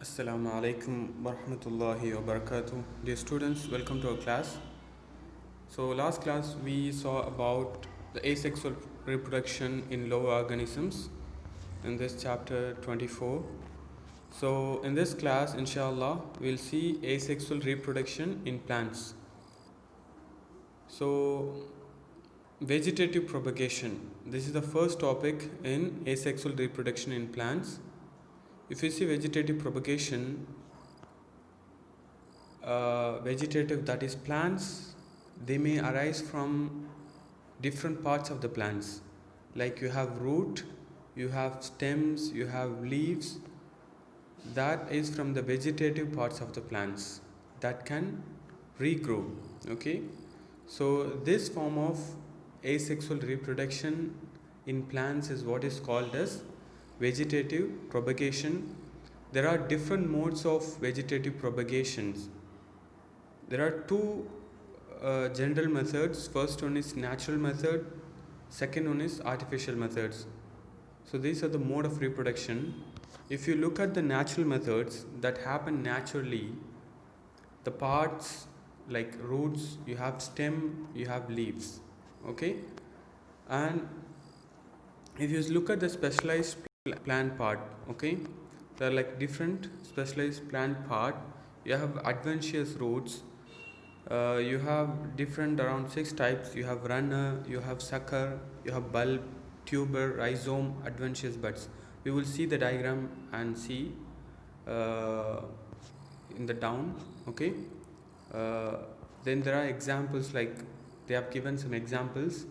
Assalamu alaikum warahmatullahi wabarakatuh. Dear students, welcome to our class. So last class we saw about the asexual reproduction in lower organisms in this chapter 24. So in this class inshallah we'll see asexual reproduction in plants. So vegetative propagation, this is the first topic in asexual reproduction in plants. If you see vegetative propagation, vegetative, that is plants, they may arise from different parts of the plants, like you have root, you have stems, you have leaves. That is from the vegetative parts of the plants that can regrow. Okay, so this form of asexual reproduction in plants is what is called as vegetative propagation. There are different modes of vegetative propagations. There are two general methods. First one is natural method, second one is artificial methods. So these are the mode of reproduction. If you look at the natural methods that happen naturally, the parts like roots, you have stem, you have leaves. Okay, and if you look at the specialized plant part, okay, there are like different specialized plant part. You have adventitious roots, you have different around 6 types. You have runner, you have sucker, you have bulb, tuber, rhizome, adventitious buds. We will see the diagram and see in the down. Okay, then there are examples, like they have given some examples: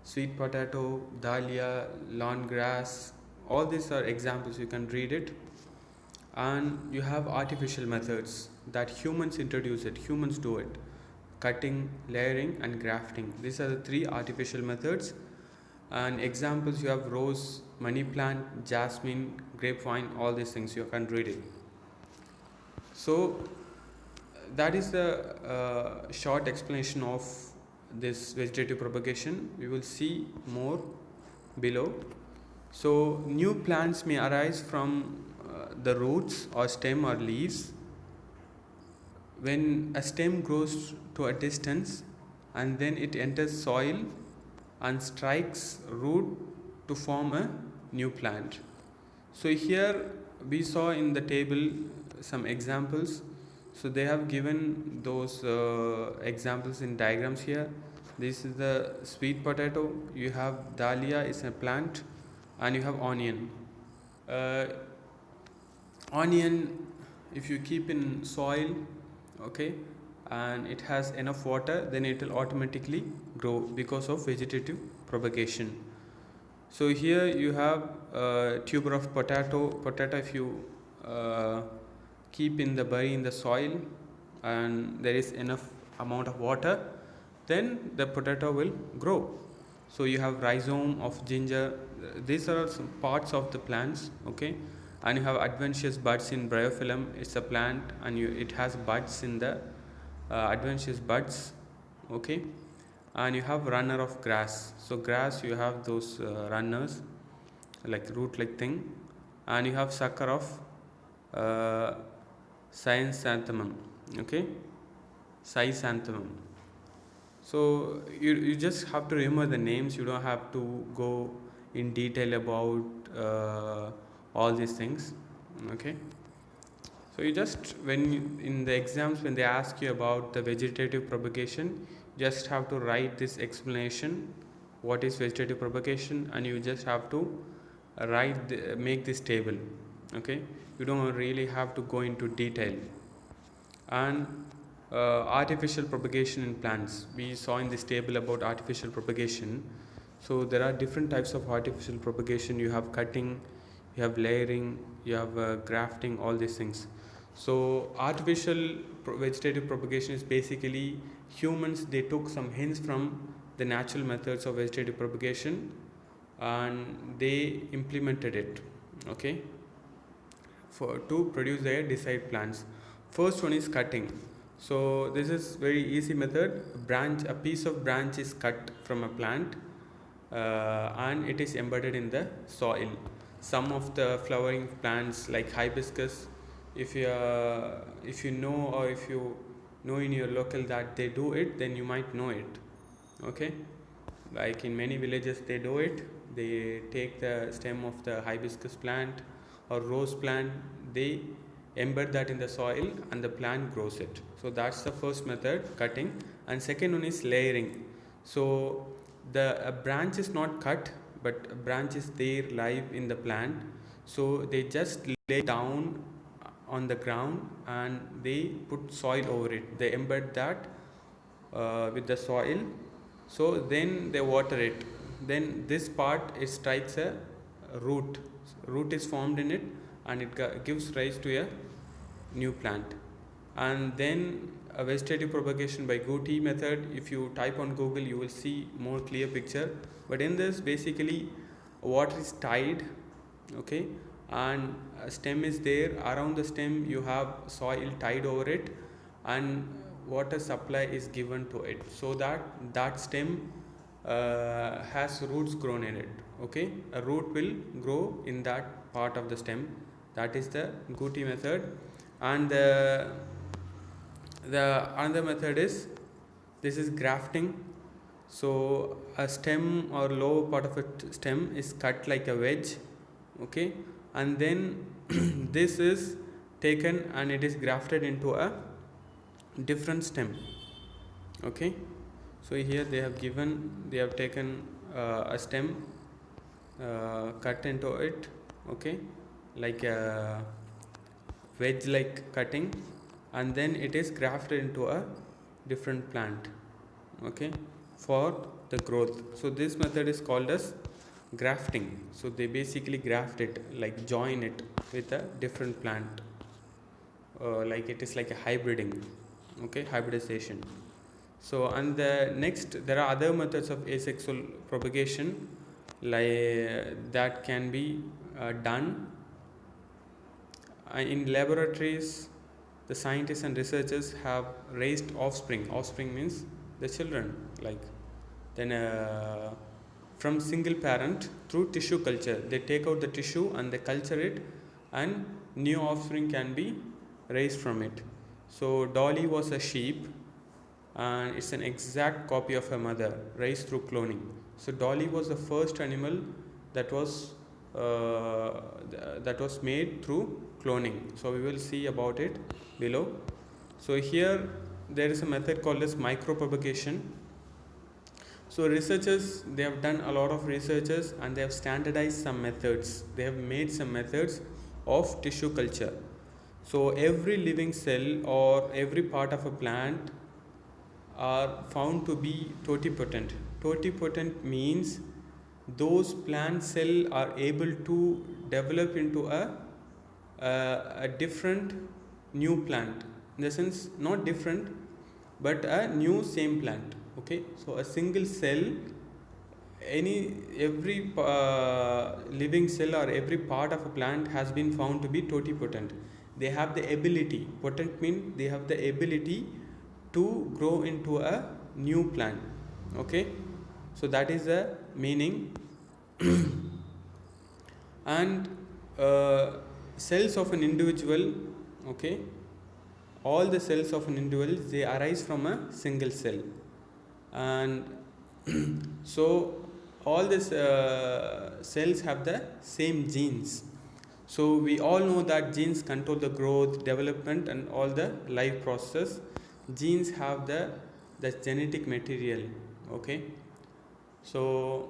sweet potato, dahlia, lawn grass. All these are examples, you can read it. And you have artificial methods that humans introduce it, humans do it: cutting, layering and grafting. These are the 3 artificial methods. And examples, you have rose, money plant, jasmine, grapevine, all these things, you can read it. So that is the short explanation of this vegetative propagation. We will see more below. So new plants may arise from the roots or stem or leaves. When a stem grows to a distance and then it enters soil and strikes root to form a new plant. So here we saw in the table some examples. So they have given those examples in diagrams here. This is the sweet potato, you have dahlia is a plant, and you have onion. Onion, if you keep in soil, okay, and it has enough water, then it will automatically grow because of vegetative propagation. So here you have a tuber of potato. If you keep in the bury in the soil and there is enough amount of water, then the potato will grow. So you have rhizome of ginger. These are some parts of the plants. Okay, and you have adventitious buds in bryophyllum. It's a plant and it has buds in the adventitious buds. Okay, and you have runner of grass. So grass, you have those runners like root like thing, and you have sucker of chrysanthemum. Okay, chrysanthemum. So you just have to remember the names. You don't have to go in detail about all these things. Okay, so you just, in the exams when they ask you about the vegetative propagation, just have to write this explanation, what is vegetative propagation, and you just have to make this table. Okay, you don't really have to go into detail. And artificial propagation in plants, we saw in this table about artificial propagation. So there are different types of artificial propagation. You have cutting, you have layering, you have grafting, all these things. So artificial vegetative propagation is basically humans, they took some hints from the natural methods of vegetative propagation and they implemented it, okay, to produce their desired plants. First one is cutting. So this is very easy method. A piece of branch is cut from a plant and it is embedded in the soil. Some of the flowering plants like hibiscus, if you know, or if you know in your local that they do it, then you might know it. Okay, like in many villages they do it. They take the stem of the hibiscus plant or rose plant, they embed that in the soil and the plant grows it. So that's the first method, cutting. And second one is layering. So the a branch is not cut, but a branch is there live in the plant. So they just lay down on the ground and they put soil over it. They embed that with the soil. So then they water it. Then this part, it strikes a root. Root is formed in it, and it gives rise to a new plant. And then a vegetative propagation by Guti method, if you type on Google you will see more clear picture. But in this, basically water is tied, okay, and a stem is there. Around the stem you have soil tied over it, and water supply is given to it, so that that stem has roots grown in it. Okay, a root will grow in that part of the stem. That is the Guti method. And the another method is, this is grafting. So a stem or lower part of a stem is cut like a wedge, okay, and then this is taken and it is grafted into a different stem. Okay, so here they have taken a stem, cut into it, okay, like a wedge like cutting, and then it is grafted into a different plant, okay, for the growth. So this method is called as grafting. So they basically graft it, like join it with a different plant, like it is like a hybriding, okay, hybridization. So, and the next, there are other methods of asexual propagation, like that can be done in laboratories. The scientists and researchers have raised offspring. Offspring means the children, like then from single parent through tissue culture. They take out the tissue and they culture it, and new offspring can be raised from it. So Dolly was a sheep, and it's an exact copy of her mother, raised through cloning. So Dolly was the first animal that was made through cloning. So we will see about it below. So here there is a method called as micropropagation. So researchers, they have done a lot of researches and they have standardized some methods. They have made some methods of tissue culture. So every living cell or every part of a plant are found to be totipotent. Totipotent means those plant cells are able to develop into a different new plant. In the sense, not different, but a new same plant. Okay, so a single cell, every living cell or every part of a plant has been found to be totipotent. They have the ability, potent means they have the ability to grow into a new plant. Okay, so that is the meaning. And cells of an individual, okay, all the cells of an individual, they arise from a single cell. And so all these cells have the same genes. So we all know that genes control the growth, development and all the life process. Genes have the genetic material. Okay, so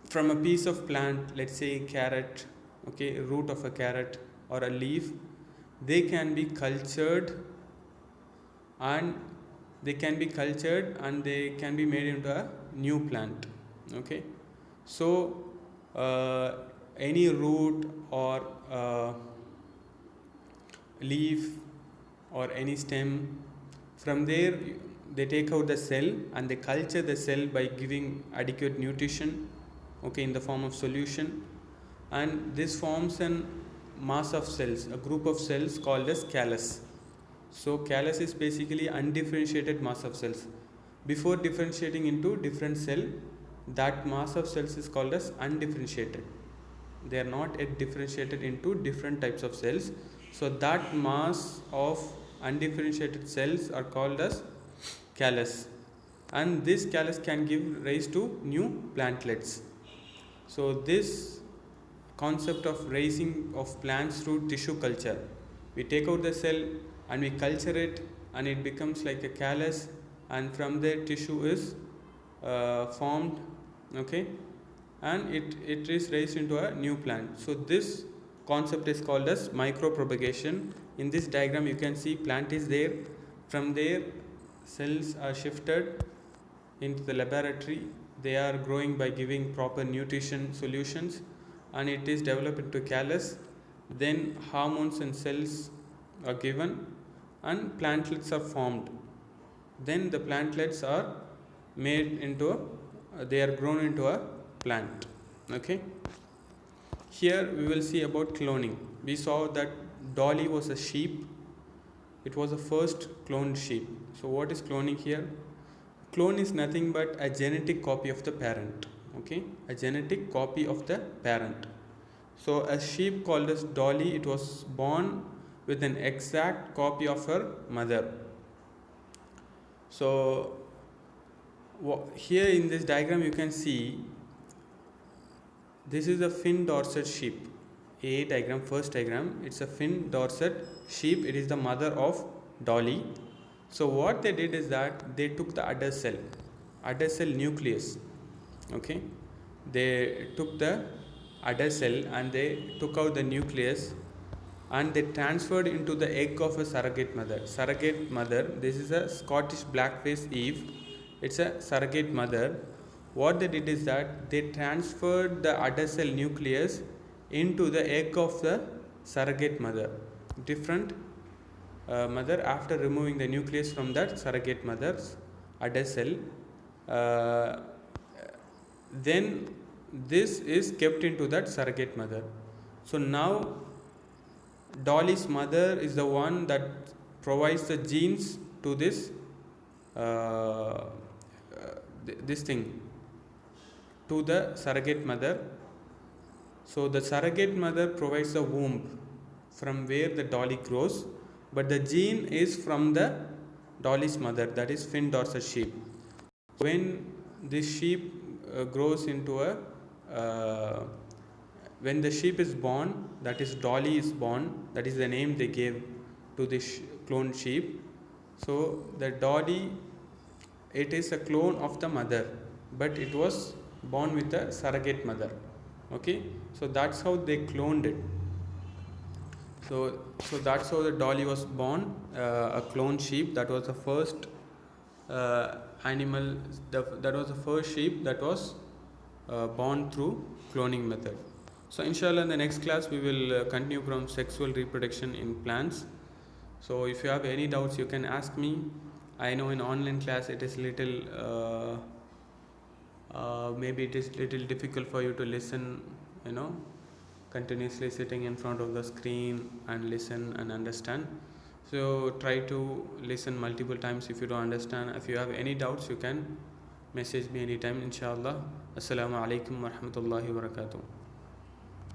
from a piece of plant, let's say carrot, okay, root of a carrot or a leaf, they can be cultured and they can be made into a new plant. Okay, so any root or leaf or any stem, from there they take out the cell and they culture the cell by giving adequate nutrition, okay, in the form of solution, and this forms an mass of cells, a group of cells called as callus. So callus is basically undifferentiated mass of cells. Before differentiating into different cell, that mass of cells is called as undifferentiated. They are not yet differentiated into different types of cells. So that mass of undifferentiated cells are called as callus, and this callus can give rise to new plantlets. So this concept of raising of plants through tissue culture, we take out the cell and we culture it, and it becomes like a callus, and from there tissue is formed, okay, and it is raised into a new plant. So this concept is called as micropropagation. In this diagram you can see plant is there, from there cells are shifted into the laboratory, they are growing by giving proper nutrition solutions, and it is developed into callus. Then hormones and cells are given and plantlets are formed. Then the plantlets are made into they are grown into a plant, okay. Here we will see about cloning. We saw that Dolly was a sheep, it was the first cloned sheep. So what is cloning here? Clone is nothing but a genetic copy of the parent, okay, a genetic copy of the parent. So a sheep called as Dolly, it was born with an exact copy of her mother. So here in this diagram you can see this is a Finn Dorset sheep. A diagram, first diagram, it's a Finn Dorset sheep, it is the mother of Dolly. So what they did is that they took the udder cell nucleus, okay, they took the udder cell and they took out the nucleus and they transferred into the egg of a surrogate mother. This is a Scottish blackface Eve, it's a surrogate mother. What they did is that they transferred the udder cell nucleus into the egg of the surrogate mother, different mother, after removing the nucleus from that surrogate mother's udder cell. Then this is kept into that surrogate mother. So now Dolly's mother is the one that provides the genes to this thing to the surrogate mother. So the surrogate mother provides the womb from where the Dolly grows, but the gene is from the Dolly's mother, that is Finn Dorset sheep. When this sheep grows into when the sheep is born, that is Dolly is born, that is the name they gave to this cloned sheep. So the Dolly, it is a clone of the mother, but it was born with a surrogate mother, okay. So that's how they cloned it. So that's how the Dolly was born, a clone sheep. That was the first animal, that was the first sheep that was born through cloning method. So inshallah in the next class we will continue from sexual reproduction in plants. So if you have any doubts you can ask me. I know in online class it is little maybe it is little difficult for you to listen, continuously sitting in front of the screen and listen and understand. So try to listen multiple times if you don't understand. If you have any doubts you can message me anytime, inshallah. Assalamu alaikum wa rahmatullahi wa barakatuh.